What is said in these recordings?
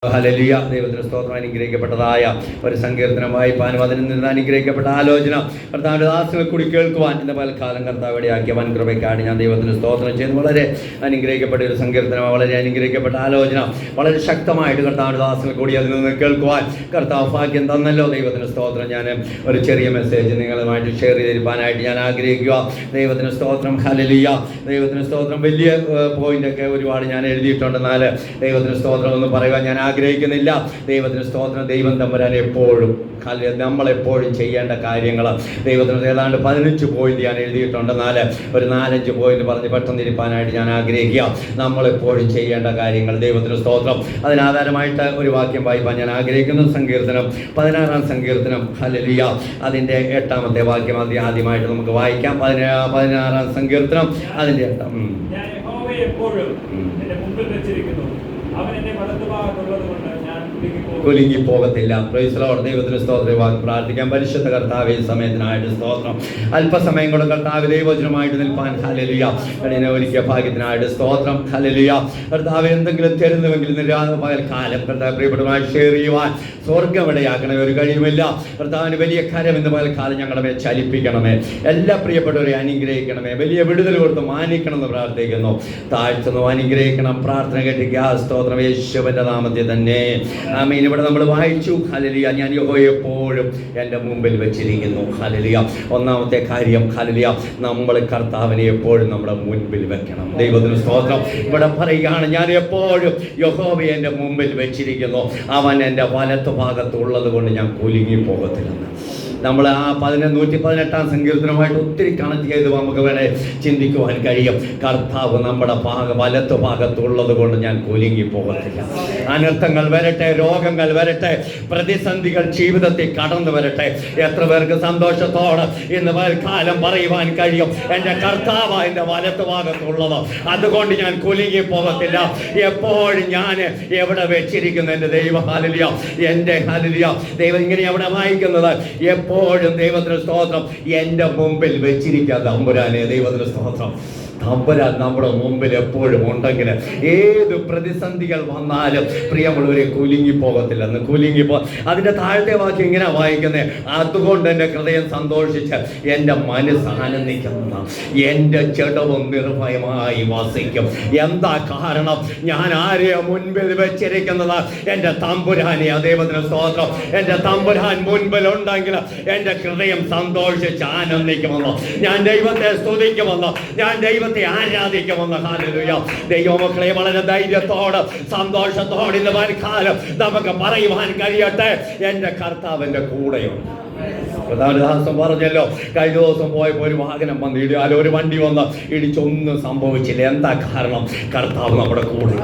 Hallelujah. ദൈവത്തിന് സ്തോത്രം. അനുഗ്രഹിക്കപ്പെട്ടതായ ഒരു സങ്കീർത്തനം വായിപ്പാനും അതിൽ നിന്ന് അനുഗ്രഹിക്കപ്പെട്ട ആലോചന കർത്താവിൻ്റെ ദാസനെ കൂടി കേൾക്കുവാൻ ഇന്ന് പൽക്കാലം കർത്താവ് ഇടയാക്കിയ വൻ കൃപയ്ക്കാണ് ഞാൻ ദൈവത്തിന് സ്തോത്രം ചെയ്യുന്നു. വളരെ അനുഗ്രഹിക്കപ്പെട്ട ഒരു സങ്കീർത്തനം, വളരെ അനുഗ്രഹിക്കപ്പെട്ട ആലോചന, വളരെ ശക്തമായിട്ട് കർത്താവിൻ്റെ ദാസനെ കൂടി അതിൽ നിന്ന് കേൾക്കുവാൻ കർത്താവ് ഭാഗ്യം തന്നല്ലോ. ദൈവത്തിന് സ്തോത്രം. ഞാൻ ഒരു ചെറിയ മെസ്സേജ് നിങ്ങളുമായിട്ട് ഷെയർ ചെയ്തിരിക്കാനായിട്ട് ഞാൻ ആഗ്രഹിക്കുക. ദൈവത്തിന് സ്തോത്രം. ഹല്ലേലൂയ. ദൈവത്തിന് സ്തോത്രം. വലിയ പോയിന്റൊക്കെ ഒരുപാട് ഞാൻ എഴുതിയിട്ടുണ്ട്. എന്നാൽ ദൈവത്തിന് സ്തോത്രം എന്ന് പറയുവാൻ ഞാൻ ആഗ്രഹിക്കുന്നില്ല. ദൈവത്തിന് സ്തോത്രം. ദൈവം തമ്പുരാൻ എപ്പോഴും നമ്മളെപ്പോഴും ചെയ്യേണ്ട കാര്യങ്ങൾ ദൈവത്തിന് ഏതാണ്ട് 15 പോയിന്റ് ഞാൻ എഴുതിയിട്ടുണ്ട്. എന്നാൽ ഒരു 4-5 പോയിന്റ് പറഞ്ഞ് പെട്ടെന്നിരിക്കാനായിട്ട് ഞാൻ ആഗ്രഹിക്കുക. നമ്മളെപ്പോഴും ചെയ്യേണ്ട കാര്യങ്ങൾ ദൈവത്തിന് സ്തോത്രം. അതിനാധാരമായിട്ട് ഒരു വാക്യം വായിപ്പാൻ ഞാൻ ആഗ്രഹിക്കുന്നു. സങ്കീർത്തനം 16-ാം സങ്കീർത്തനം. ഹല്ലേലൂയ. അതിൻ്റെ 8-ാമത്തെ വാക്യം ആദ്യമായിട്ട് നമുക്ക് വായിക്കാം. 16-ാം സങ്കീർത്തനം അതിൻ്റെ 8. കുലുങ്ങി പോകത്തില്ല. Praise Lord. ദൈവത്തിന് സ്തോത്രം. പ്രാർത്ഥിക്കാം. പരിശുദ്ധ കർത്താവേ, സമയത്തിനായിട്ട് സ്തോത്രം. അല്പസമയം കൊണ്ട് കർത്താവ് ദൈവവചനമായിട്ട് നിൽപ്പാൻ ഹല്ലേലൂയ എന്നെ ഒരുക്കിയ ഭാഗ്യത്തിനായിട്ട് സ്തോത്രം. ഹല്ലേലൂയ. കർത്താവ് എന്തെങ്കിലും തരുന്നുവെങ്കിൽ പകൽക്കാലം കർത്താവ് പ്രിയപ്പെട്ടവമായി ഷെയർ ചെയ്യുവാൻ സ്വർഗ്ഗം ഇടയാക്കണമേ. ഒരു കഴിയുമില്ല. കർത്താവിന് വലിയ കാര്യം ഇന്ന് പകൽക്കാലം ഞങ്ങളുടെ മേൽ ചലിപ്പിക്കണമേ. എല്ലാ പ്രിയപ്പെട്ടവരെ അനുഗ്രഹിക്കണമേ. വലിയ വിടുതൽ കൊടുത്ത് മാനിക്കണമെന്ന് പ്രാർത്ഥിക്കുന്നു. താഴ്ത്തുന്നു. അനുഗ്രഹിക്കണം. പ്രാർത്ഥന കേട്ടിക്കുക. സ്തോത്രം. യേശുവിന്റെ നാമത്തിൽ തന്നെ ആമേൻ. ഇവിടെ നമ്മൾ വായിച്ചു. ഹല്ലേലൂയ. ഞാൻ യഹോവയെ എപ്പോഴും എൻ്റെ മുമ്പിൽ വെച്ചിരിക്കുന്നു. ഹല്ലേലൂയ. ഒന്നാമത്തെ കാര്യം ഹല്ലേലൂയ, നമ്മൾ കർത്താവിനെ എപ്പോഴും നമ്മുടെ മുൻപിൽ വെക്കണം. ദൈവത്തിന് സ്തോത്രം. ഇവിടെ പറയുകയാണ്, ഞാൻ എപ്പോഴും യഹോവയെ എൻ്റെ മുമ്പിൽ വെച്ചിരിക്കുന്നു. അവൻ എൻ്റെ വലത്ത് ഭാഗത്തുള്ളത് കൊണ്ട് ഞാൻ കുലുങ്ങി പോകത്തില്ലെന്ന്. നമ്മൾ ആ 118-ാം സങ്കീർത്തനമായിട്ട് ഒത്തിരി കണക്ട് ചെയ്ത് നമുക്ക് വേണേ ചിന്തിക്കുവാൻ കഴിയും. കർത്താവ് നമ്മുടെ വലത്ത് ഭാഗത്തുള്ളത് കൊണ്ട് ഞാൻ കുലുങ്ങി പോകത്തില്ല. അനർത്ഥങ്ങൾ വരട്ടെ, രോഗങ്ങൾ വരട്ടെ, പ്രതിസന്ധികൾ ജീവിതത്തിൽ കടന്നു വരട്ടെ, എത്ര പേർക്ക് സന്തോഷത്തോടെ ഇന്ന് കാലം പറയുവാൻ കഴിയും, എൻ്റെ കർത്താവ് എൻ്റെ വലത്ത് ഭാഗത്തുള്ളത്, അതുകൊണ്ട് ഞാൻ കുലുങ്ങി പോകത്തില്ല. എപ്പോഴും ഞാൻ എവിടെ വെച്ചിരിക്കുന്നു എൻ്റെ ദൈവം. ഹല്ലേലൂയ. എൻ്റെ ഹല്ലേലൂയ. ദൈവം ഇങ്ങനെ എവിടെ വായിക്കുന്നത്, എപ്പോഴും ദൈവത്തിന് സ്തോത്രം എൻ്റെ മുമ്പിൽ വെച്ചിരിക്കുക തമ്പുരാനെ. ദൈവത്തിന് സ്തോത്രം. തമ്പുരാൻ നമ്മുടെ മുമ്പിൽ എപ്പോഴും ഉണ്ടെങ്കിൽ ഏത് പ്രതിസന്ധികൾ വന്നാലും പ്രിയമുള്ളവരെ കുലുങ്ങി പോകത്തില്ലെന്ന്. അതിൻ്റെ താഴത്തെ വാക്യം ഇങ്ങനെ വായിക്കുന്നത്, അതുകൊണ്ട് എൻ്റെ ഹൃദയം സന്തോഷിച്ച് എൻ്റെ മനസ്സ് ആനന്ദിക്കുന്നു, എൻ്റെ ജഡവും നിർഭയമായി വസിക്കും. എന്താ കാരണം? ഞാൻ ആരെയോ മുൻപിൽ വെച്ചിരിക്കുന്നത്? എൻ്റെ തമ്പുരാനെ. ദൈവത്തിന് സ്തോത്രം. എൻ്റെ തമ്പുരാൻ മുൻപിലുണ്ടെങ്കിൽ എൻ്റെ ഹൃദയം സന്തോഷിച്ച് ആനന്ദിക്കുമെന്നോ, ഞാൻ ദൈവത്തെ സ്തുതിക്കുമെന്നോ, ഞാൻ ദൈവത്തെ ആരാധിക്കുമെന്ന്. ഹല്ലേലൂയ. ദൈവമക്കളെ, വളരെ ധൈര്യത്തോടെ സന്തോഷത്തോടെ ഇന്ന് കാലം നമുക്ക് പറയുവാൻ കഴിയട്ടെ, എൻ്റെ കർത്താവിൻ്റെ കൂടെയുണ്ട്. പ്രധാനദാസം പറഞ്ഞല്ലോ, കഴിഞ്ഞ ദിവസം പോയപ്പോൾ ഒരു വാഹനം വന്ന് ഇടിയാലോ, ഒരു വണ്ടി വന്ന് ഇടിച്ചൊന്നും സംഭവിച്ചില്ല. എന്താ കാരണം? കർത്താവ് നമ്മുടെ കൂടെ.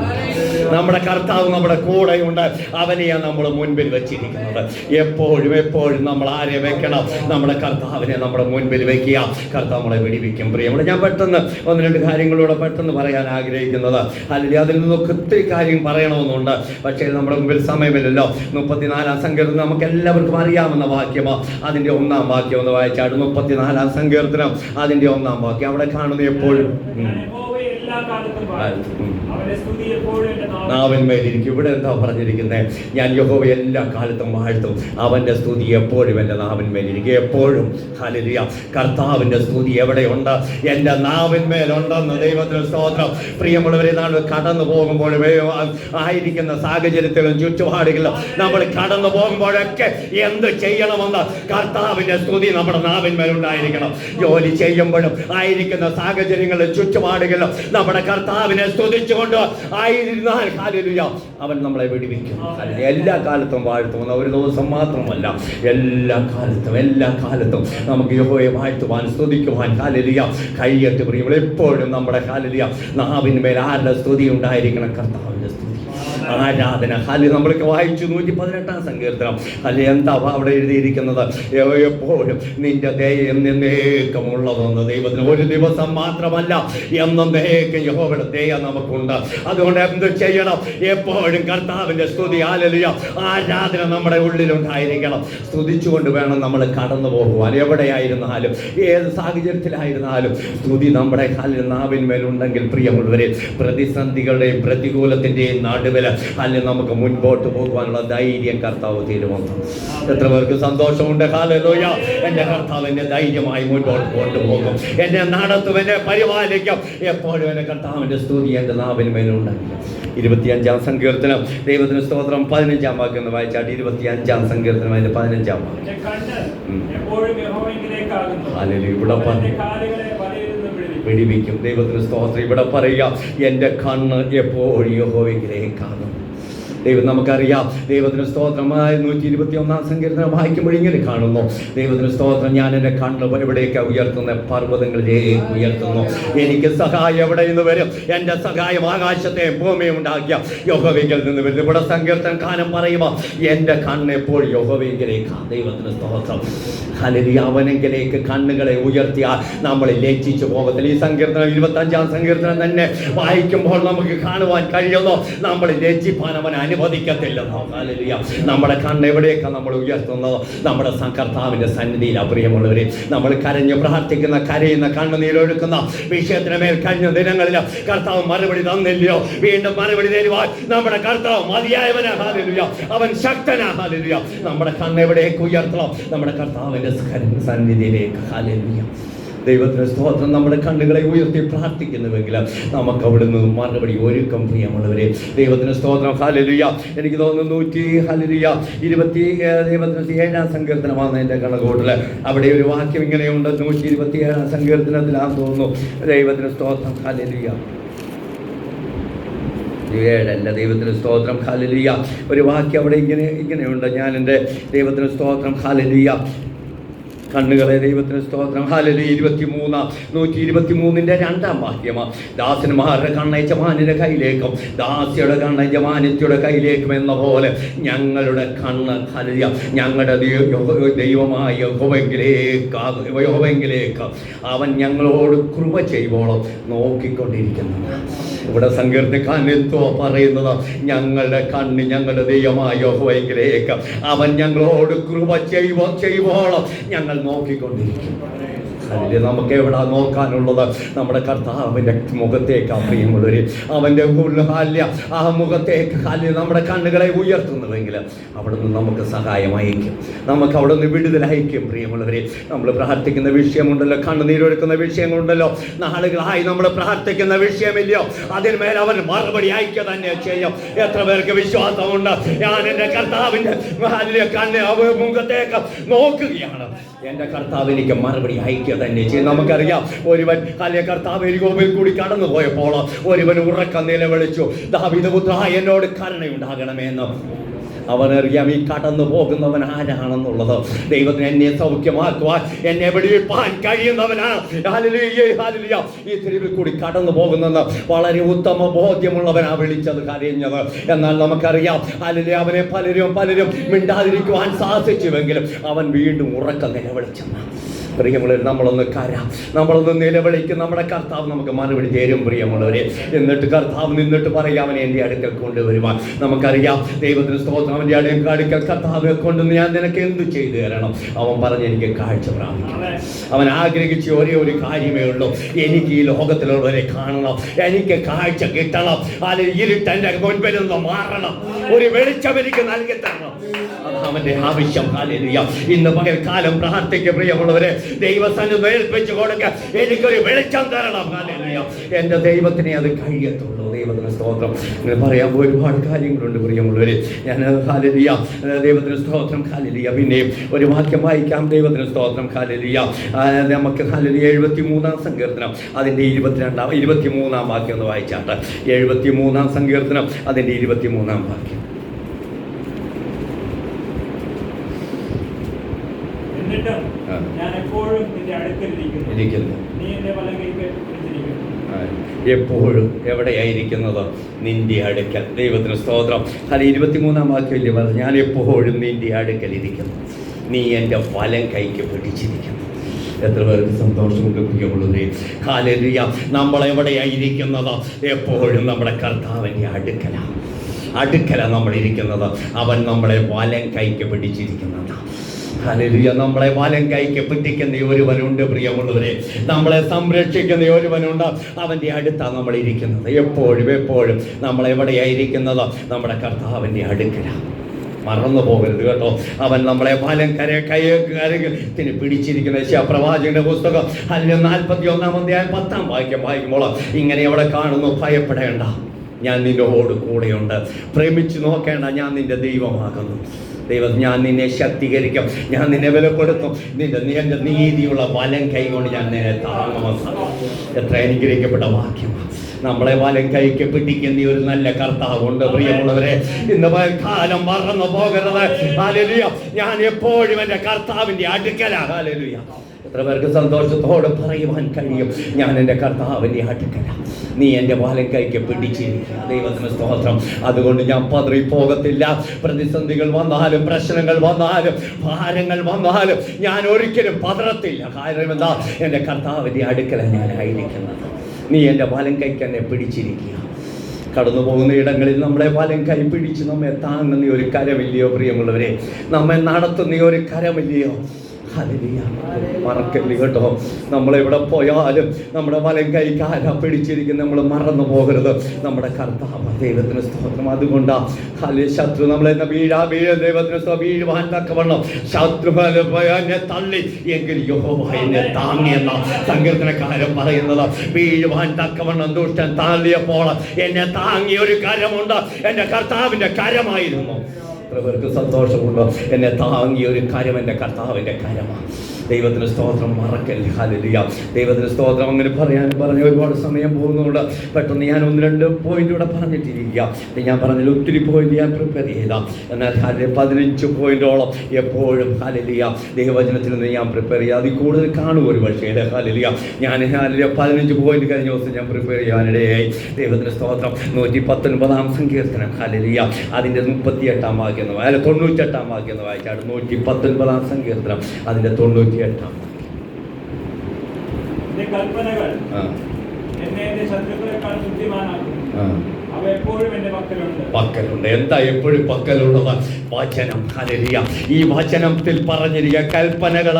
നമ്മുടെ കർത്താവ് നമ്മുടെ കൂടെയുണ്ട്. അവനെയാണ് നമ്മൾ മുൻപിൽ വെച്ചിരിക്കുന്നത്. എപ്പോഴും നമ്മൾ ആരെ വെക്കണം? നമ്മുടെ കർത്താവിനെ നമ്മുടെ മുൻപിൽ വെക്കുക. കർത്താവ് നമ്മളെ വെടിവെക്കും. പ്രിയമുള്ള, ഞാൻ പെട്ടെന്ന് 1-2 കാര്യങ്ങളൂടെ പെട്ടെന്ന് പറയാൻ ആഗ്രഹിക്കുന്നത്. അല്ലെങ്കിൽ അതിൽ നിന്നൊക്കെ ഒത്തിരി കാര്യം പറയണമെന്നുണ്ട്. പക്ഷേ നമ്മുടെ മുമ്പിൽ സമയമില്ലല്ലോ. 34-ാം സങ്കീർത്തനം നമുക്ക് എല്ലാവർക്കും അറിയാവുന്ന വാക്യമാണ്. അതിൻ്റെ 1-ാം വാക്യം ഒന്ന് വായിച്ചാണ്. 34-ാം സങ്കീർത്തനം അതിൻ്റെ 1-ാം വാക്യം. അവിടെ കാണുന്നത് എപ്പോഴും നാവിന്മേലിരിക്കും. ഇവിടെ എന്താ പറഞ്ഞിരിക്കുന്നത്? ഞാൻ യഹോവയെ എല്ലാ കാലത്തും വാഴ്ത്തും, അവൻ്റെ സ്തുതി എപ്പോഴും എൻ്റെ നാവിന്മേലിരിക്കും. എപ്പോഴും ഹല്ലേലൂയ. കർത്താവിൻ്റെ സ്തുതി എവിടെയുണ്ട്? എൻ്റെ നാവിന്മേലുണ്ടെന്ന്. ദൈവത്തിന് സ്തോത്രം. പ്രിയമുള്ളവരെ, നാൾ കടന്നു പോകുമ്പോൾ ആയിരിക്കുന്ന സാഹചര്യത്തിലും ചുറ്റുപാടുകളിലും നമ്മൾ കടന്നു പോകുമ്പോഴൊക്കെ എന്ത് ചെയ്യണമെന്ന് കർത്താവിൻ്റെ സ്തുതി നമ്മുടെ നാവിന്മേലുണ്ടായിരിക്കണം. ജോലി ചെയ്യുമ്പോഴും ആയിരിക്കുന്ന സാഹചര്യങ്ങളിലും ചുറ്റുപാടുകളിലും നമ്മുടെ കർത്താവിനെ സ്തുതിച്ചുകൊണ്ട് ആയിരുന്നാൽ ഹല്ലേലൂയ, അവൻ നമ്മളെ വെടിവെക്കും. എല്ലാ കാലത്തും വാഴ്ത്തുന്ന ഒരു ദിവസം മാത്രമല്ല, എല്ലാ കാലത്തും നമുക്ക് യഹോവയെ വാഴ്ത്തുവാൻ, സ്തുതിക്കുവാൻ ഹല്ലേലൂയ കഴിയട്ടെ. പ്രിയമുള്ളവരെ, എപ്പോഴും നമ്മുടെ ഹല്ലേലൂയ നാവിന്മേൽ ആരുടെ സ്തുതി ഉണ്ടായിരിക്കണം? കർത്താവിൻ്റെ സ്തുതി, ആരാധന. ഹല്ലേലൂയ. നമ്മൾക്ക് വായിച്ചു 118-ാം സങ്കീർത്തനം. ഹല്ലേലൂയ. എന്താ അവിടെ എഴുതിയിരിക്കുന്നത്? എപ്പോഴും നിന്റെ ദയ എന്നേക്കുമുള്ളതെന്ന്. ദൈവത്തിന് ഒരു ദിവസം മാത്രമല്ല, എന്നേക്കും യഹോവയുടെ ദയ നമുക്കുണ്ട്. അതുകൊണ്ട് എന്ത് ചെയ്യണം? എപ്പോഴും കർത്താവിൻ്റെ സ്തുതി, ഹല്ലേലൂയ, ആരാധന നമ്മുടെ ഉള്ളിലുണ്ടായിരിക്കണം. സ്തുതിച്ചുകൊണ്ട് വേണം നമ്മൾ കടന്നു പോകുവാൻ. എവിടെയായിരുന്നാലും, ഏത് സാഹചര്യത്തിലായിരുന്നാലും സ്തുതി നമ്മുടെ നാവിന്മേലുണ്ടെങ്കിൽ പ്രിയമുള്ളവരെ, പ്രതിസന്ധികളുടെയും പ്രതികൂലത്തിൻ്റെയും നടുവിൽ അല്ലെങ്കിൽ നമുക്ക് മുൻപോട്ട് പോകുവാനുള്ള ധൈര്യം കർത്താവ് തീരുമാനം. എത്ര പേർക്ക് സന്തോഷമുണ്ട്? ഹല്ലേലൂയ. എൻ്റെ കർത്താവ് എന്നെ ധൈര്യമായി മുൻപോട്ട് കൊണ്ടുപോകും, എന്നെ നടത്തും, എന്നെ പരിപാലിക്കും. എപ്പോഴും എൻ്റെ കർത്താവിൻ്റെ സ്തുതി എൻ്റെ നാവിന് മേലുണ്ടാകും. 25-ാം സങ്കീർത്തനം, ദൈവത്തിന് സ്തോത്രം, 15-ാം വാക്യം ഒന്ന് വായിച്ചാട്ട്. 25-ാം സങ്കീർത്തനം അതിന്റെ 15-ാം വാക്യം. ഇവിടെ പിടിപ്പിക്കും. ദൈവത്തിന് സ്തോത്രം. ഇവിടെ പറയുക, എൻ്റെ കണ്ണ് എപ്പോഴും യഹോവയിലേക്കാകും. ദൈവം നമുക്കറിയാം. ദൈവത്തിന് സ്തോത്രമായ 121-ാം സങ്കീർത്തനം വായിക്കുമ്പോൾ ഇങ്ങനെ കാണുന്നു. ദൈവത്തിന് സ്തോത്രം, ഞാൻ എൻ്റെ കണ്ണ് എവിടേക്ക് ഉയർത്തുന്ന? പർവ്വതങ്ങളിലേക്ക് ഉയർത്തുന്നു. എനിക്ക് സഹായം എവിടെ നിന്ന് വരും? എൻ്റെ സഹായം ആകാശത്തെ ഭൂമിയും ഉണ്ടാക്കിയ യഹോവയിൽ നിന്ന് വരും. ഇവിടെ സങ്കീർത്തനം കാലം പറയുമ്പോൾ എൻ്റെ കണ്ണ് എപ്പോഴും യഹോവയിലേക്കാണ്. ദൈവത്തിന് സ്തോത്രം. ഹല്ലേലൂയ. അവനെങ്കിലേക്ക് കണ്ണുകളെ ഉയർത്തിയാൽ നമ്മൾ ലജ്ജിച്ചു പോകത്തില്ല. ഈ സങ്കീർത്തനം 25-ാം സങ്കീർത്തനം തന്നെ വായിക്കുമ്പോൾ നമുക്ക് കാണുവാൻ കഴിയുന്നു, നമ്മൾ ലജ്ജിപ്പാൻ അവൻ അനുവദിക്കത്തില്ലെന്നോ. ഹല്ലേലൂയ. നമ്മുടെ കണ്ണ് എവിടേക്കാണ് നമ്മൾ ഉയർത്തുന്നത്? നമ്മുടെ കർത്താവിന്റെ സന്നിധിയിലാണ്. പ്രിയമുള്ളവരെ, നമ്മൾ കരഞ്ഞ് പ്രാർത്ഥിക്കുന്ന, കരയുന്ന, കണ്ണുനീരൊഴുക്കുന്ന വിഷയത്തിന് മേൽ കഴിഞ്ഞ ദിനങ്ങളിൽ കർത്താവ് മറുപടി തന്നില്ലയോ? വീണ്ടും മറുപടി തരുവാൻ നമ്മുടെ കർത്താവ് മതിയായവനാ. ഹല്ലേലൂയ. അവൻ ശക്തനാ. ഹല്ലേലൂയ. നമ്മുടെ കണ്ണ് എവിടേക്ക് ഉയർത്തണം? നമ്മുടെ കർത്താവിന്റെ സന്നിധിയിലേക്ക്. ഹല്ലേലൂയ. ദൈവത്തിന് സ്തോത്രം. നമ്മുടെ കണ്ണുകളെ ഉയർത്തി പ്രാർത്ഥിക്കുന്നുവെങ്കിൽ നമുക്ക് അവിടെ നിന്ന് മറുപടി ഒരുക്കം. പ്രിയമുള്ളവരെ, ദൈവത്തിന് സ്തോത്രം. ഹല്ലേലൂയ. എനിക്ക് തോന്നുന്നു 127-ാം സങ്കീർത്തനമാണ് എൻ്റെ കണക്കൂട്ടൽ. അവിടെ ഒരു വാക്യം ഇങ്ങനെയുണ്ട്. 127-ാം സങ്കീർത്തനത്തിലാണെന്ന് തോന്നുന്നു. ദൈവത്തിന് സ്തോത്രം. ഹല്ലേലൂയ. 7 ദൈവത്തിന് സ്തോത്രം. ഹല്ലേലൂയ. ഒരു വാക്യം അവിടെ ഇങ്ങനെയുണ്ട്. ഞാൻ എൻ്റെ ദൈവത്തിന് സ്തോത്രം. ഹല്ലേലൂയ. കണ്ണുകളെ ദൈവത്തിന് സ്തോത്രം. ഹല്ലേലൂയ. 123-ന്റെ 2-ാം വാക്യമാണ്. ദാസന്മാരുടെ കണ്ണ് യജമാനന്റെ കയ്യിലേക്കും ദാസിയുടെ കണ്ണ് യജമാനത്തിയുടെ കയ്യിലേക്കും എന്ന പോലെ ഞങ്ങളുടെ കണ്ണ് ഹല്ലേലൂയ ഞങ്ങളുടെ ദൈവമായ യഹോവയിലേക്ക് അവൻ ഞങ്ങളോട് കൃപ ചെയ്യുവോളം നോക്കിക്കൊണ്ടിരിക്കുന്നു. ഇവിടെ സങ്കീർത്തനക്കാരൻ എന്തോ പറയുന്നത്? ഞങ്ങളുടെ കണ്ണ് ഞങ്ങളുടെ ദൈവമായ യഹോവയിലേക്ക് അവൻ ഞങ്ങളോട് കൃപ ചെയ്യുവോളം ഞങ്ങൾ നോക്കിക്കൊണ്ടിരിക്കും. അതിൽ നമുക്ക് എവിടെ നോക്കാനുള്ളത്? നമ്മുടെ കർത്താവിൻ്റെ മുഖത്തേക്ക്. പ്രിയമുള്ളവർ, അവൻ്റെ ആ മുഖത്തേക്ക് നമ്മുടെ കണ്ണുകളെ ഉയർത്തുന്നുവെങ്കിൽ അവിടെ നിന്ന് നമുക്ക് സഹായം അയക്കും, നമുക്ക് അവിടെ നിന്ന് വിടുതലയക്കും. പ്രിയമുള്ളവരെ, നമ്മൾ പ്രാർത്ഥിക്കുന്ന വിഷയമുണ്ടല്ലോ, കണ്ണുനീരൊഴുക്കുന്ന വിഷയങ്ങളുണ്ടല്ലോ, നാളുകളായി നമ്മൾ പ്രാർത്ഥിക്കുന്ന വിഷയമില്ലയോ, അതിന്മേൽ അവൻ മറുപടി അയക്കുക തന്നെ ചെയ്യും. എത്ര പേർക്ക് വിശ്വാസമുണ്ട്? ഞാൻ എൻ്റെ കർത്താവിൻ്റെ മുഖത്തേക്ക് നോക്കുകയാണ്, എൻ്റെ കർത്താവ് എനിക്ക് മറുപടി അയക്കുക തന്നെ ചെയ്യും. നമുക്കറിയാം, ഒരുവൻ കർത്താവ് എരികോവിൽ കൂടി കടന്നു പോയപ്പോൾ ഒരുവൻ ഉറക്കം നിലവിളിച്ചു, ദാവീദ് പുത്രാ എന്നോട് കരുണയുണ്ടാകണമെന്ന്. അവനറിയാം ഈ കടന്നു പോകുന്നവൻ ആരാണെന്നുള്ളത്. ദൈവത്തിന് എന്നെ സൗഖ്യമാക്കുവാൻ, എന്നെ വെടിവെപ്പാൻ കഴിയുന്നവനാണ്. ഹല്ലേലൂയ. ഈ തെരുവിൽ കൂടി കടന്നു പോകുന്നെന്ന് വളരെ ഉത്തമ ബോധ്യമുള്ളവനാ വിളിച്ചത്, കരഞ്ഞത്. എന്നാൽ നമുക്കറിയാം, ഹല്ലേലൂയ, അവനെ പലരും മിണ്ടാതിരിക്കുവാൻ സാധിച്ചുവെങ്കിലും അവൻ വീണ്ടും ഉറക്കം നിലവിളിച്ചെന്ന്. പ്രിയമുള്ളവർ, നമ്മളൊന്ന് നിലവിളിക്കും, നമ്മുടെ കർത്താവ് നമുക്ക് മറുപടി തരും. പ്രിയമുള്ളവരെ, എന്നിട്ട് കർത്താവ് നിന്നിട്ട് പറയാം, അവനെ എൻ്റെ അടുക്കൽ കൊണ്ടുവരുവാൻ. നമുക്കറിയാം, ദൈവത്തിന് സ്തോത്രം, അവൻ്റെ അടുക്കൽ കർത്താവ് കൊണ്ടുവന്ന് ഞാൻ നിനക്ക് എന്ത് ചെയ്തു തരണം? അവൻ പറഞ്ഞ് എനിക്ക് കാഴ്ച പ്രാപിക്കണം. അവൻ ആഗ്രഹിച്ച ഒരേ ഒരു കാര്യമേ ഉള്ളൂ, എനിക്ക് ഈ ലോകത്തിലുള്ളവരെ കാണണം, എനിക്ക് കാഴ്ച കിട്ടണം, അല്ലെങ്കിൽ ഇരുട്ടെൻ്റെ മുൻപിൽ നിന്ന് മാറണം, ഒരു വെളിച്ചം എനിക്ക് നൽകി തരണം. അതാണ് അവൻ്റെ ആവശ്യം. ഹല്ലേലൂയ. ഇന്ന് പകൽക്കാലം പ്രാർത്ഥിക്കുക പ്രിയമുള്ളവരെ, ദൈവസന്നിധിയിൽ ഏൽപ്പിച്ചു കൊടുക്കുക, എനിക്കൊരു വെളിച്ചം തരണം. ഹല്ലേലൂയ. എൻ്റെ ദൈവത്തിനെ അത് കഴിയത്തുള്ളൂ. ദൈവത്തിന് സ്തോത്രം. ഇങ്ങനെ പറയാൻ ഒരുപാട് കാര്യങ്ങളുണ്ട് പ്രിയമുള്ളവരെ. ഞാൻ ഹല്ലേലൂയ, ദൈവത്തിന് സ്തോത്രം. ഹല്ലേലൂയ. പിന്നെയും ഒരു വാക്യം വായിക്കാം. ദൈവത്തിന് സ്തോത്രം. ഹല്ലേലൂയ. നമുക്ക് ഹല്ലേലൂയ 73-ാം സങ്കീർത്തനം അതിൻ്റെ 23-ാം വാക്യം ഒന്ന് വായിച്ചാട്ട്. 73-ാം സങ്കീർത്തനം അതിൻ്റെ 23-ാം വാക്യം. എപ്പോഴും എവിടെയായിരിക്കുന്നത്? നിന്റെ അടുക്കൽ. ദൈവത്തിന് സ്തോത്രം. അത് 23-ാം വാക്യമില്ലേ പറഞ്ഞു, ഞാൻ എപ്പോഴും നിന്റെ അടുക്കൽ ഇരിക്കുന്നു, നീ എൻ്റെ വലം കൈക്ക് പിടിച്ചിരിക്കുന്നു. എത്ര പേർക്ക് സന്തോഷമുണ്ട് പ്രിയമുള്ളവരെ. ഹല്ലേലൂയ. നമ്മളെവിടെയായിരിക്കുന്നത്? എപ്പോഴും നമ്മുടെ കർത്താവിൻ്റെ അടുക്കല നമ്മൾ ഇരിക്കുന്നത്. അവൻ നമ്മളെ വലം കൈക്ക് പിടിച്ചിരിക്കുന്നതാണ്. ഹല്ലേലൂയ. നമ്മളെ വലം കൈക്ക് പിടിക്കുന്ന ഒരുവനുണ്ട് പ്രിയമുള്ളവരെ. നമ്മളെ സംരക്ഷിക്കുന്ന ഒരുവനുണ്ട്. അവൻ്റെ അടുത്താണ് നമ്മൾ ഇരിക്കുന്നത്. എപ്പോഴും എപ്പോഴും നമ്മൾ എവിടെയായിരിക്കുന്നത്? നമ്മുടെ കർത്താവിൻ്റെ അടുക്കലാണ്. മറന്നു പോകരുത് കേട്ടോ. അവൻ നമ്മളെ വലം കരത്തിന് പിടിച്ചിരിക്കുന്ന പ്രവാചകന്റെ പുസ്തകം 41-ാം അധ്യായം 10-ാം വാക്യം വായിക്കുമ്പോൾ ഇങ്ങനെ അവിടെ കാണുന്നു: ഭയപ്പെടേണ്ട, ഞാൻ നിന്നോട് കൂടെയുണ്ട്. പ്രേമിച്ചു നോക്കേണ്ട, ഞാൻ നിന്റെ ദൈവമാകുന്നു. ദൈവം, ഞാൻ നിന്നെ ശക്തീകരിക്കും, ഞാൻ നിന്നെ ബലപ്പെടുത്തും, എൻ്റെ നീതിയുള്ള വലം കൈ കൊണ്ട് ഞാൻ നിന്നെ താങ്ങുമെന്ന്. എത്ര അനുഗ്രഹിക്കപ്പെട്ട വാക്യമാണ്. നമ്മളെ വലം കൈക്ക് പിടിക്കുന്ന ഒരു നല്ല കർത്താവുണ്ട് പ്രിയമുള്ളവരെ. ഇന്ന് കാലം മറന്നു പോകരുത്. ഹല്ലേലൂയ. ഞാൻ എപ്പോഴും എൻ്റെ കർത്താവിൻ്റെ അടുക്കലാണ്. ഹല്ലേലൂയ. എത്ര പേർക്ക് സന്തോഷത്തോടെ പറയുവാൻ കഴിയും, ഞാൻ എൻ്റെ കർത്താവിൻ്റെ അടുക്കലാണ്. നീ എൻ്റെ വലം കൈക്ക് പിടിച്ചിരിക്കുക. ദൈവത്തിന് സ്തോത്രം. അതുകൊണ്ട് ഞാൻ പതറിപ്പോകത്തില്ല. പ്രതിസന്ധികൾ വന്നാലും, പ്രശ്നങ്ങൾ വന്നാലും, ഭാരങ്ങൾ വന്നാലും ഞാൻ ഒരിക്കലും പതറത്തില്ല. കാരണം എന്താ? എൻ്റെ കർത്താവിൻ്റെ അടുക്കലാണ് ഞാൻ ആയിരിക്കുന്നത്. നീ എൻ്റെ വലം കൈക്ക് എന്നെ പിടിച്ചിരിക്കുക. കടന്നു പോകുന്ന ഇടങ്ങളിൽ നമ്മളെ വലം കൈ പിടിച്ച് നമ്മെ താങ്ങുന്ന ഒരു കരമില്ലയോ പ്രിയമുള്ളവരെ? നമ്മെ നടത്തുന്ന ഒരു കരമില്ലയോ? മറക്കല്ലേ കേട്ടോ. നമ്മളെവിടെ പോയാലും നമ്മുടെ വലം കൈക്ക് ആരാ പിടിച്ചിരിക്കുന്നത് നമ്മൾ മറന്നു പോകരുത്. നമ്മുടെ കർത്താവ്. ദൈവത്തിന് സ്തോത്രം. അതുകൊണ്ടാ ശത്രു നമ്മളെ ദൈവത്തിന് വീഴുവാൻ തക്കവണ്ണം ശത്രു എന്നെ തള്ളി, എങ്കിൽ യഹോവ എന്നെ താങ്ങിയെന്ന സങ്കീർത്തനക്കാരൻ പറയുന്നത്. വീഴുവാൻ തക്കവണ്ണം ദുഷ്ടൻ തള്ളിയപ്പോൾ എന്നെ താങ്ങിയ ഒരു കരമുണ്ട്. എൻ്റെ കർത്താവിൻ്റെ കരമായിരുന്നു. അവർക്ക് സന്തോഷമുണ്ടോ? എന്നെ താങ്ങിയ ഒരു കരം എൻ്റെ കർത്താവിൻ്റെ കരമാണ്. ദൈവത്തിന് സ്തോത്രം. മറക്കല്ലേ. ഹല്ലേലൂയ. ദൈവത്തിന് സ്തോത്രം. അങ്ങനെ പറഞ്ഞ് ഒരുപാട് സമയം പോകുന്നതുകൊണ്ട് പെട്ടെന്ന് ഞാൻ 1-2 പോയിന്റ് കൂടെ പറഞ്ഞിട്ടിരിക്കുക. ഞാൻ പറഞ്ഞതിൽ ഒത്തിരി പോയിന്റ് ഞാൻ പ്രിപ്പയർ ചെയ്താം. എന്നാൽ 15 പോയിന്റോളം എപ്പോഴും ഹല്ലേലൂയ ദൈവവചനത്തിൽ നിന്ന് ഞാൻ പ്രിപ്പയർ ചെയ്യുക. അതിൽ കൂടുതൽ കാണും ഒരു പക്ഷേ. ഹല്ലേലൂയ. ഞാൻ 15 പോയിന്റ് കഴിഞ്ഞ ദിവസം ഞാൻ പ്രിപ്പയർ ചെയ്യാനിടയായി. ദൈവത്തിന് സ്തോത്രം. 119-ാം സങ്കീർത്തനം. ഹല്ലേലൂയ. അതിൻ്റെ 38-ാം വാക്യം, അല്ല 98-ാം വാക്യം വായിച്ചാണ്. 119-ാം സങ്കീർത്തനം അതിൻ്റെ 98-ാം. കൽപ്പനകൾ എന്നെ എന്റെ ശത്രുക്കളെക്കാൾ ബുദ്ധിമാനാക്കും. അവ എപ്പോഴും എന്റെ പക്കലുണ്ട്. എന്താ എപ്പോഴും പക്കലുള്ളത്? വചനം. ഹല്ലേലൂയ. ഈ വചനത്തിൽ പറഞ്ഞിരിക്കുക കൽപ്പനകൾ.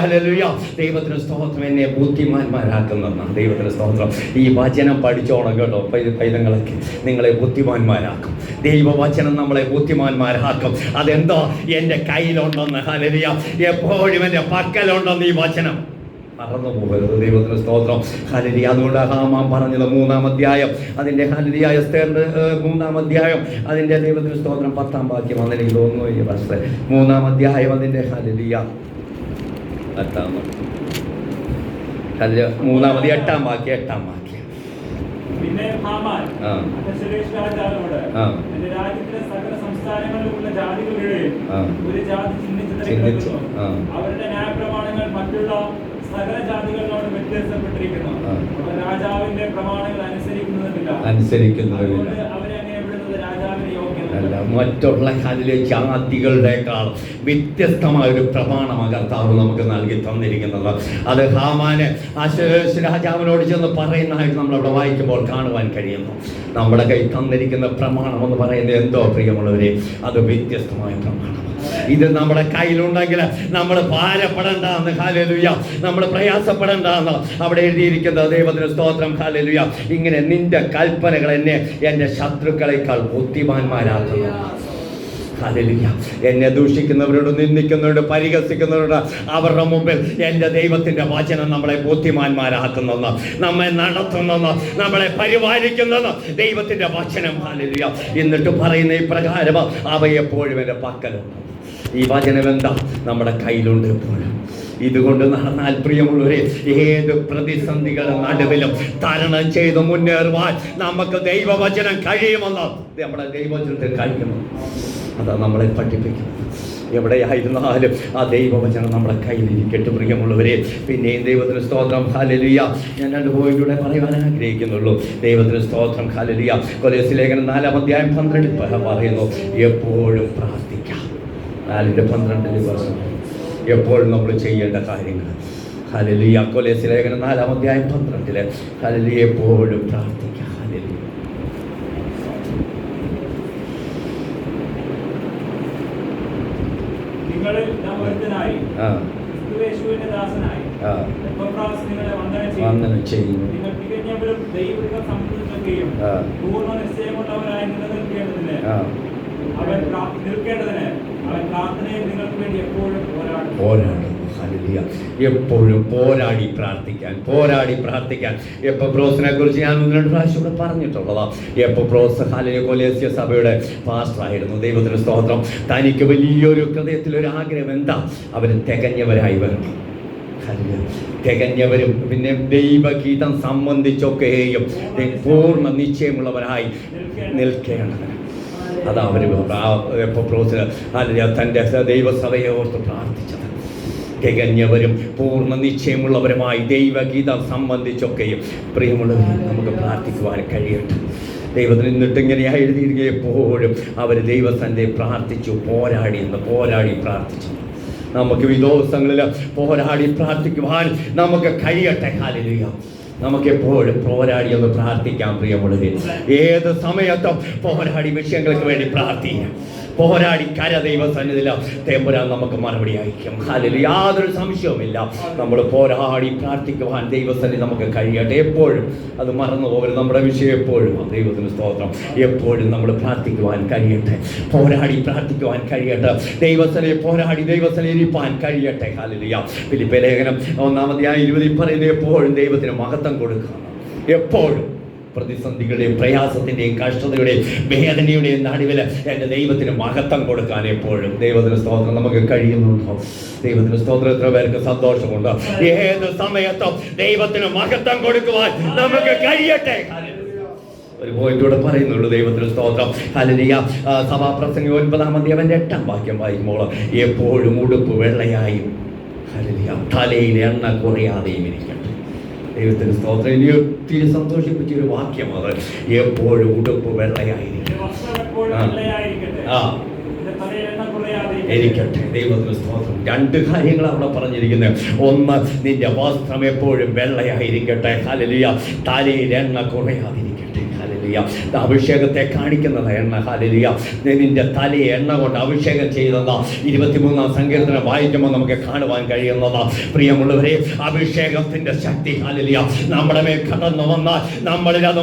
ഹല്ലേലൂയ. ദൈവത്തിന് സ്തോത്രം. എന്നെ ബുദ്ധിമാന്മാരാക്കുന്നതാണ്. ദൈവത്തിന് സ്തോത്രം. ഈ വചനം പഠിച്ചോണം കേട്ടോ. പൈതങ്ങളൊക്കെ നിങ്ങളെ ബുദ്ധിമാന്മാരാക്കും. ദൈവവചനം നമ്മളെ ബുദ്ധിമാന്മാരാക്കും. അതെന്തോ എൻ്റെ കയ്യിലുണ്ടെന്ന്. ഹല്ലേലൂയ. എപ്പോഴും എൻ്റെ പക്കലുണ്ടെന്ന് ഈ വചനം മറന്നു പോകരുത്. ദൈവത്തിന് സ്തോത്രം. ഹല്ലേലൂയ. അതുകൊണ്ട് ഹാമാൻ പറഞ്ഞത് 3-ാം അധ്യായം അതിൻ്റെ ഹല്ലേലൂയ എസ്തേറിന്റെ 3-ാം അധ്യായം അതിൻ്റെ ദൈവത്തിന് സ്തോത്രം 10-ാം വാക്യമാണ് എനിക്ക് തോന്നുന്നു. ഈ വർഷം 3-ാം അധ്യായം അതിൻ്റെ ഹല്ലേലൂയ 8-ാം വാക്യം. പിന്നെ ഹാമാൻ അഹശ്വേരോശ് രാജാവിനോട് എന്റെ രാജ്യത്തിലെ സകല സംസ്ഥാനങ്ങളിലുള്ള ജാതികളുടെയും ഒരു ജാതി ചിഹ്നിച്ചു അവരുടെ ന്യായപ്രമാണങ്ങൾ മറ്റുള്ള സകല ജാതികളോട് വ്യത്യാസപ്പെട്ടിരിക്കുന്നു. അവർ രാജാവിന്റെ പ്രമാണങ്ങൾ അനുസരിക്കുന്നതുമില്ല. അവരെ അങ്ങനെ വിടുന്നത് രാജാവിന് യോഗ്യമല്ല. മറ്റുള്ള ജാതികളുടെക്കാൾ വ്യത്യസ്തമായ ഒരു പ്രമാണമാണ് കർത്താവ് നമുക്ക് നൽകി തന്നിരിക്കുന്നത്. അത് ഹാമാന് അഹശ്വേരോശ് രാജാവിനോട് ചെന്ന് പറയുന്നതായിട്ട് നമ്മളവിടെ വായിക്കുമ്പോൾ കാണുവാൻ കഴിയുന്നു. നമ്മുടെ കൈ തന്നിരിക്കുന്ന പ്രമാണം എന്ന് പറയുന്നത് എന്തോ പ്രിയമുള്ളവരെ? അത് വ്യത്യസ്തമായ പ്രമാണം. ഇത് നമ്മുടെ കയ്യിലുണ്ടെങ്കിൽ നമ്മൾ ഭാരപ്പെടേണ്ടെന്ന്. ഹല്ലേലൂയ. നമ്മൾ പ്രയാസപ്പെടേണ്ടെന്ന് അവിടെ എഴുതിയിരിക്കുന്നത്. ദൈവത്തിന് സ്തോത്രം. ഹല്ലേലൂയ. ഇങ്ങനെ നിന്റെ കൽപ്പനകൾ എന്നെ എൻ്റെ ശത്രുക്കളെക്കാൾ ബുദ്ധിമാന്മാരാക്കുന്നു. ഹല്ലേലൂയ. എന്നെ ദൂഷിക്കുന്നവരോട്, നിന്ദിക്കുന്നവരോട്, പരിഹസിക്കുന്നവരോട് അവരുടെ മുമ്പിൽ എൻ്റെ ദൈവത്തിൻ്റെ വചനം നമ്മളെ ബുദ്ധിമാന്മാരാക്കുന്നെന്ന്, നമ്മെ നടത്തുന്നെന്ന്, നമ്മളെ പരിപാലിക്കുന്നെന്ന് ദൈവത്തിൻ്റെ വചനം. ഹല്ലേലൂയ. എന്നിട്ട് പറയുന്ന ഈ പ്രകാരം അവ എപ്പോഴും എൻ്റെ പക്കലുണ്ട്. ഈ വചനം എന്താ? നമ്മുടെ കയ്യിലുണ്ട് എപ്പോഴും. ഇതുകൊണ്ട് നടന്നാൽ പ്രിയമുള്ളവരെ, ഏത് പ്രതിസന്ധികളുടെ നടുവിലും തരണം ചെയ്ത് മുന്നേറുവാൻ നമുക്ക് ദൈവവചനം കഴിയുമെന്ന്, നമ്മുടെ ദൈവവചനത്തിൽ കഴിയുമെന്ന് അതാ നമ്മളെ പഠിപ്പിക്കുന്നത്. എവിടെയായിരുന്നാലും ആ ദൈവവചനം നമ്മുടെ കയ്യിലിരിക്കട്ടെ പ്രിയമുള്ളവരെ. പിന്നെയും ദൈവത്തിന് സ്തോത്രം. ഹല്ലേലൂയ. ഞാൻ 2 പോയിന്റൂടെ പറയുവാൻ ആഗ്രഹിക്കുന്നുള്ളൂ. ദൈവത്തിന് സ്തോത്രം. ഹല്ലേലൂയ. കൊലോസ്യ ലേഖനം 4-ാം അധ്യായം 12 പറയുന്നു, എപ്പോഴും പ്രാർത്ഥിക്കാം. 4:12 എപ്പോഴും നമ്മൾ ചെയ്യേണ്ട കാര്യങ്ങൾ. ഹല്ലേലൂയ. കൊലോസ്യ ലേഖനം 4-ാം അധ്യായം 12 ഹല്ലേലൂയ. എപ്പോഴും പ്രാർത്ഥിക്കാം. ഹല്ലേലൂയ. നിങ്ങളിൽ നാം ഒരുത്തനായി ക്രിസ്തുയേശുവിന്റെ ദാസനായി എപ്പഫ്രാസ് നിങ്ങളെ വന്ദനം ചെയ്യുന്നു. നിങ്ങൾ തികഞ്ഞവരും ദൈവത്തെ സംബന്ധിച്ചൊക്കെയും പൂർണ്ണ നിശ്ചയമുള്ളവരായി നിലനിൽക്കേണ്ടതിന് അവൻ പ്രാർത്ഥനയിൽ നിങ്ങൾക്ക് വേണ്ടി എപ്പോഴും പോരാടും. എപ്പോഴും പോരാടി പ്രാർത്ഥിക്കാൻ. എപ്പഫ്രോസിനെ കുറിച്ച് ഞാൻ 1-2 പ്രാവശ്യം ഇവിടെ പറഞ്ഞിട്ടുള്ളതാ. എപ്പഫ്രോസ് കൊലോസ്യ സഭയുടെ പാസ്റ്ററായിരുന്നു. ദൈവത്തിന് സ്തോത്രം. തനിക്ക് വലിയൊരു ഹൃദയത്തിലൊരു ആഗ്രഹം എന്താ? അവന് തികഞ്ഞവരായി വരണം. തികഞ്ഞവരും പിന്നെ ദൈവഗീതം സംബന്ധിച്ചൊക്കെയും പൂർണ്ണ നിശ്ചയമുള്ളവരായി നിൽക്കേണ്ടത്. അതാ അവർ എപ്പഫ്രോസിന് തൻ്റെ ദൈവസഭയെ ഓർത്ത് പ്രാർത്ഥിച്ചത്. തികഞ്ഞവരും പൂർണ്ണ നിശ്ചയമുള്ളവരുമായി ദൈവഗീതം സംബന്ധിച്ചൊക്കെയും. പ്രിയമുള്ളവരെ, നമുക്ക് പ്രാർത്ഥിക്കുവാൻ കഴിയട്ടെ. ദൈവത്തിന് എന്നിട്ട് ഇങ്ങനെയാ എഴുതിയിരിക്കുക, എപ്പോഴും അവർ ദൈവസന്നിധി പ്രാർത്ഥിച്ചു, പോരാടി പ്രാർത്ഥിച്ചു. നമുക്ക് ഈ ദിവസങ്ങളിൽ പോരാടി പ്രാർത്ഥിക്കുവാൻ നമുക്ക് കഴിയട്ടെ. ഹല്ലേലൂയ. നമുക്ക് എപ്പോഴും പോരാടി ഒന്ന് പ്രാർത്ഥിക്കാം. പ്രിയമുള്ളവരെ, ഏത് സമയത്തും പോരാടി വിഷയങ്ങൾക്ക് വേണ്ടി പ്രാർത്ഥിക്കാം. പോരാടി ദൈവസന്നിധിയിൽ തേമ്പുരാൻ നമുക്ക് മറുപടി അയക്കും. അതിൽ യാതൊരു സംശയവുമില്ല. നമ്മൾ പോരാടി പ്രാർത്ഥിക്കുവാൻ ദൈവസന്നിധി നമുക്ക് കഴിയട്ടെ. എപ്പോഴും അത് മറന്നു പോകരുത്. നമ്മുടെ വിഷയം എപ്പോഴും ദൈവത്തിന് സ്തോത്രം. എപ്പോഴും നമ്മൾ പ്രാർത്ഥിക്കുവാൻ കഴിയട്ടെ, പോരാടി പ്രാർത്ഥിക്കുവാൻ കഴിയട്ടെ. ദൈവസന്നിധി ഇരിപ്പാൻ കഴിയട്ടെ. ഹല്ലേലൂയ. ഫിലിപ്പിയ ലേഖനം 1-20 പറയുന്നത് എപ്പോഴും ദൈവത്തിന് മഹത്വം കൊടുക്കണം. എപ്പോഴും പ്രതിസന്ധികളുടെയും പ്രയാസത്തിൻ്റെയും കഷ്ടതയുടെയും വേദനയുടെയും നടുവിൽ എൻ്റെ ദൈവത്തിന് മഹത്വം കൊടുക്കാൻ എപ്പോഴും ദൈവത്തിന് സ്തോത്രം നമുക്ക് കഴിയുന്നുണ്ടോ? ദൈവത്തിന് സ്തോത്രം. എത്ര പേർക്ക് സന്തോഷമുണ്ടോ? ഏത് സമയത്തും ദൈവത്തിന് മഹത്വം കൊടുക്കുവാൻ നമുക്ക് കഴിയട്ടെ. ഒരു പോയിന്റൂടെ പറയുന്നുള്ളൂ. ദൈവത്തിന് സ്തോത്രം. ഹല്ലേലൂയ. സഭാപ്രസംഗം 9-ാം വാക്യം വായിക്കുമ്പോൾ എപ്പോഴും ഉടുപ്പ് വെള്ളയായും ഹല്ലേലൂയ തലയിൽ എണ്ണ കുറയാതെയും ഇരിക്കട്ടെ. ദൈവത്തിന് സ്തോത്രം. ഇനി ഒത്തിരി സന്തോഷിപ്പിച്ചൊരു വാക്യം അത്. എപ്പോഴും ഉടുപ്പ് വെള്ളയായിരിക്കും. ഇരിക്കട്ടെ. ദൈവത്തിന് സ്തോത്രം. 2 കാര്യങ്ങൾ അവിടെ പറഞ്ഞിരിക്കുന്നത്. ഒന്ന്, നിന്റെ വസ്ത്രം എപ്പോഴും വെള്ളയായിരിക്കട്ടെ. ഹല്ലേലൂയ. തലയിൽ എണ്ണ കുറയാതിരിക്കട്ടെ. അഭിഷേകത്തെ കാണിക്കുന്നത് എണ്ണ. ഹല്ലേലൂയ. നിന്റെ തലയെ എണ്ണ കൊണ്ട് അഭിഷേകം ചെയ്തതാ. 23-ാം സങ്കീർത്തനം വായിക്കുമ്പോൾ നമുക്ക് കാണുവാൻ കഴിയുന്നതാ. പ്രിയമുള്ളവരെ, അഭിഷേകത്തിന്റെ ശക്തി ഹല്ലേലൂയ നമ്മുടെ മേൽ കടന്നു വന്നാൽ നമ്മളിൽ അത്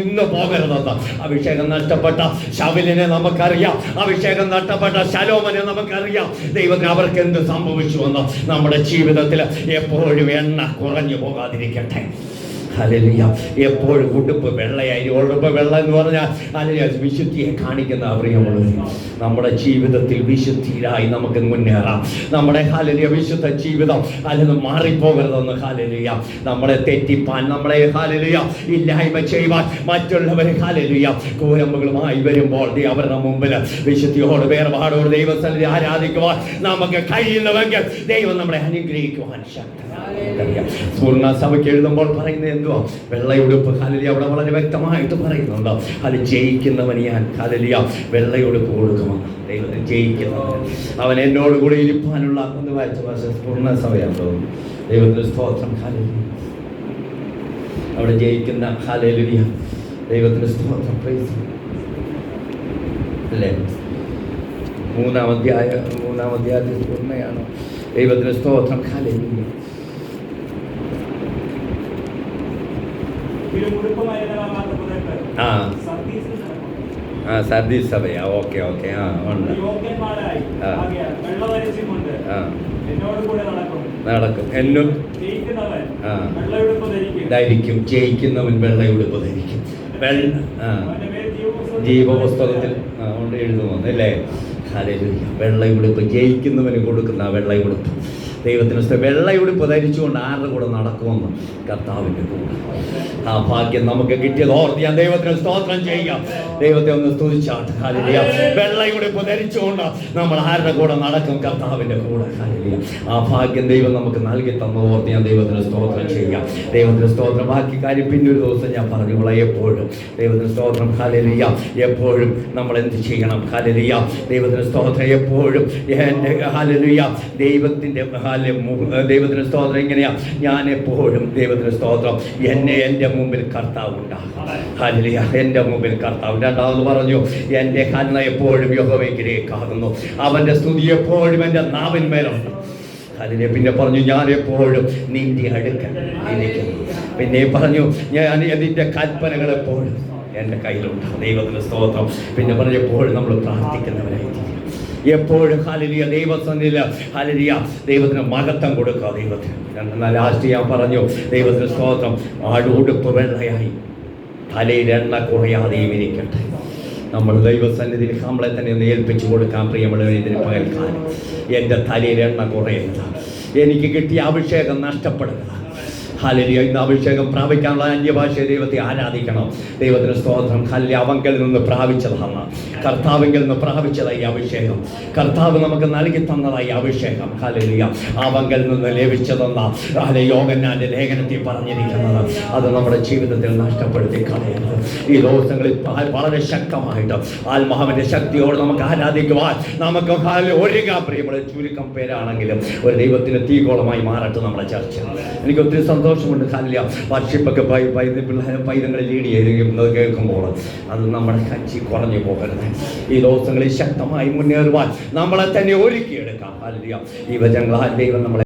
നിന്ന് പോകരുതെന്ന്. അഭിഷേകം നഷ്ടപ്പെട്ട ശൗലിനെ നമുക്കറിയാം. അഭിഷേകം നഷ്ടപ്പെട്ട ശലോമനെ നമുക്കറിയാം. ദൈവത്തിന് അവർക്ക് എന്ത് സംഭവിച്ചു എന്ന്. നമ്മുടെ ജീവിതത്തിൽ എപ്പോഴും എണ്ണ കുറഞ്ഞു പോകാതിരിക്കട്ടെ. ഹല്ലേലൂയ. എപ്പോഴും ഉടുപ്പ് വെള്ളയായി. ഉടുപ്പ് വെള്ളം എന്ന് പറഞ്ഞാൽ ഹല്ലേലൂയ വിശുദ്ധിയെ കാണിക്കുന്ന. പ്രിയമുള്ളവരെ, നമ്മുടെ ജീവിതത്തിൽ വിശുദ്ധിയിലായി നമുക്ക് മുന്നേറാം. നമ്മുടെ ഹല്ലേലൂയ വിശുദ്ധ ജീവിതം അല്ലെങ്കിൽ മാറിപ്പോകരുതെന്ന്. ഹല്ലേലൂയ. നമ്മളെ തെറ്റിപ്പാൻ, നമ്മളെ ഹല്ലേലൂയ ഇല്ലായ്മ ചെയ്യുവാൻ മറ്റുള്ളവർ ഹല്ലേലൂയ കൂരമ്പുകളുമായി വരുമ്പോൾ അവരുടെ മുമ്പിൽ വിശുദ്ധിയോട് വേർപാടോട് ദൈവസന്നിധി ആരാധിക്കുവാൻ നമുക്ക് കഴിയുന്നുവെങ്കിൽ ദൈവം നമ്മളെ അനുഗ്രഹിക്കുവാൻ ശക്തനാണ്. പൂർണ്ണ സഭയ്ക്ക് എഴുതുമ്പോൾ പറയുന്നത് എന്തുവാ? വെള്ളയുടുപ്പ്. ഹല്ലേലൂയ. അവിടെ വളരെ വ്യക്തമായിട്ട് പറയുന്നുണ്ട്. അത് ജയിക്കുന്നവന് ഞാൻ ഹല്ലേലൂയ വെള്ളയുടുപ്പ് കൊടുക്കുമെന്ന്. ദൈവത്തിന് ജയിക്കുന്നവൻ അവൻ എന്നോട് കൂടി ഇരിപ്പാനുള്ള എന്ന് വായിച്ച ഭാഷ പൂർണ്ണ സഭയാണ് തോന്നുന്നു. ദൈവത്തിന് സ്തോത്രം. ഹല്ലേലൂയ. അവിടെ ജയിക്കുന്ന ഹല്ലേലൂയ. ദൈവത്തിന് സ്തോത്രം. പ്രൈസ് അല്ലേ? 3-ാം അധ്യായത്തിൽ പൂർണ്ണയാണ്. ദൈവത്തിന് സ്തോത്രം. ഹല്ലേലൂയ. സർദീസ് സഭയാ. ഓക്കെ. ഉണ്ട്. നടക്കും. എന്നും ധരിക്കും. ജയിക്കുന്നവൻ വെള്ളയുടുപ്പ് ധരിക്കും. ജീവപുസ്തകത്തിൽ എഴുതുമെന്ന് അല്ലേ? ഹല്ലേലൂയ. വെള്ളയുടുപ്പ് ജയിക്കുന്നവന് കൊടുക്കുന്ന വെള്ളയുടുപ്പ്. ദൈവത്തിന് വെള്ളയുടുപ്പ് ധരിച്ചുകൊണ്ട് ആരുടെ കൂടെ നടക്കുമെന്ന്? കർത്താവിൻ്റെ കൂടെ. ആ ഭാഗ്യം നമുക്ക് കിട്ടിയത് ഓർത്ത് ഞാൻ ദൈവത്തിന് സ്തോത്രം ചെയ്യാം. ദൈവത്തെ ഒന്ന് സ്തുതിച്ചാട്ട്. ഹല്ലേലൂയ. വെള്ളയുടുപ്പ് ധരിച്ചുകൊണ്ട് നമ്മൾ ആരുടെ കൂടെ നടക്കും? കർത്താവിൻ്റെ കൂടെ. ഹല്ലേലൂയ. ആ ഭാഗ്യം ദൈവം നമുക്ക് നൽകി തന്നു ഓർത്ത് ഞാൻ ദൈവത്തിന് സ്തോത്രം ചെയ്യാം. ദൈവത്തിന് സ്തോത്രം. ബാക്കി കാര്യം പിന്നൊരു ദിവസം ഞാൻ പറഞ്ഞോളാം. എപ്പോഴും ദൈവത്തിന് സ്തോത്രം. ഹല്ലേലൂയ. എപ്പോഴും നമ്മൾ എന്ത് ചെയ്യണം? ഹല്ലേലൂയ. ദൈവത്തിന് സ്തോത്രം. എപ്പോഴും ഹല്ലേലൂയ ദൈവത്തിൻ്റെ ദൈവത്തിന് സ്തോത്രം ഇങ്ങനെയാ, ഞാൻ എപ്പോഴും ദൈവത്തിന് സ്തോത്രം എൻ്റെ മുമ്പിൽ കർത്താവ് ഉണ്ടാകും. ഹല്ലേലൂയ, എൻ്റെ മുമ്പിൽ കർത്താവ്. രണ്ടാമത് പറഞ്ഞു, എൻ്റെ കണ്ണ് എപ്പോഴും യഹോവയിലേക്കാകുന്നു, അവൻ്റെ സ്തുതി എപ്പോഴും എൻ്റെ നാവിന്മേലുണ്ട്. അതിനെ പിന്നെ പറഞ്ഞു, ഞാൻ എപ്പോഴും നിന്റെ അടുക്കൽ ഇരിക്കുന്നു. പിന്നെ പറഞ്ഞു, ഞാൻ നിന്റെ കൽപ്പനകൾ എപ്പോഴും എൻ്റെ കയ്യിലുണ്ട്. ദൈവത്തിന് സ്തോത്രം. പിന്നെ പറഞ്ഞു, എപ്പോഴും നമ്മൾ പ്രാർത്ഥിക്കുന്നവരായിരിക്കും, എപ്പോഴും ഹല്ലേലൂയ ദൈവസന്നിധിയിൽ ഹല്ലേലൂയ ദൈവത്തിന് മഹത്വം കൊടുക്കുക. ദൈവത്തിന് എന്നാൽ ലാസ്റ്റ് ഞാൻ പറഞ്ഞു, ദൈവത്തിന് സ്തോത്രം, ആടുടുപ്പ് വെള്ളയായി തലയിൽ എണ്ണ കുറയാതെയും ഇരിക്കട്ടെ. നമ്മൾ ദൈവസന്നിധിയിൽ നമ്മളെ തന്നെ ഒന്ന് ഏൽപ്പിച്ചു കൊടുക്കാൻ പ്രിയമുള്ളവരെ. ഇതിന് പകൽക്കാലം എൻ്റെ തലയിൽ എണ്ണ കുറയുന്നത്, എനിക്ക് കിട്ടിയ അഭിഷേകം നഷ്ടപ്പെടുന്നത്. ഹല്ലേലൂയ, ഇന്ന് അഭിഷേകം പ്രാപിക്കാനുള്ള അന്യഭാഷ ദൈവത്തെ ആരാധിക്കണം. ദൈവത്തിന് സ്തോത്രം. ഹല്ലേലൂയ, അവങ്കിൽ നിന്ന് പ്രാപിച്ചതാണ്, കർത്താവിങ്കിൽ നിന്ന് പ്രാപിച്ചതായി അഭിഷേകം, കർത്താവ് നമുക്ക് നൽകി തന്നതായി അഭിഷേകം. ഹല്ലേലൂയ, അവങ്കിൽ നിന്ന് ലഭിച്ചതെന്ന യോഹന്നാന്റെ ലേഖനത്തിൽ പറഞ്ഞിരിക്കുന്നത്, അത് നമ്മുടെ ജീവിതത്തിൽ നഷ്ടപ്പെടുത്തി കളയരുത്. ഈ ദിവസങ്ങളിൽ വളരെ ശക്തമായിട്ട് ആത്മാവിന്റെ ശക്തിയോട് നമുക്ക് ആരാധിക്കുവാൻ നമുക്ക് ഒരുങ്ങാൻ പ്രിയമുള്ള. ചുരുക്കം പേരാണെങ്കിലും ഒരു ദൈവത്തിന് തീകോളമായി മാറട്ടെ നമ്മുടെ ചർച്ച. എനിക്ക് ഒത്തിരി സന്തോഷമുണ്ട്. ഹല്ലേലൂയ, വർഷിപ്പൊക്കെ പൈതങ്ങളെ ലീഡ് ചെയ്തിരിക്കുന്നത് കേൾക്കുമ്പോൾ അത് നമ്മുടെ കച്ചി കുറഞ്ഞു പോകരുത്. ഈ ദിവസങ്ങളിൽ ശക്തമായി മുന്നേറുവാൻ നമ്മളെ തന്നെ ഒരുക്കിയെടുക്കാം. ഹല്ലേലൂയ, ഈ വചനങ്ങളാൽ ദൈവം നമ്മളെ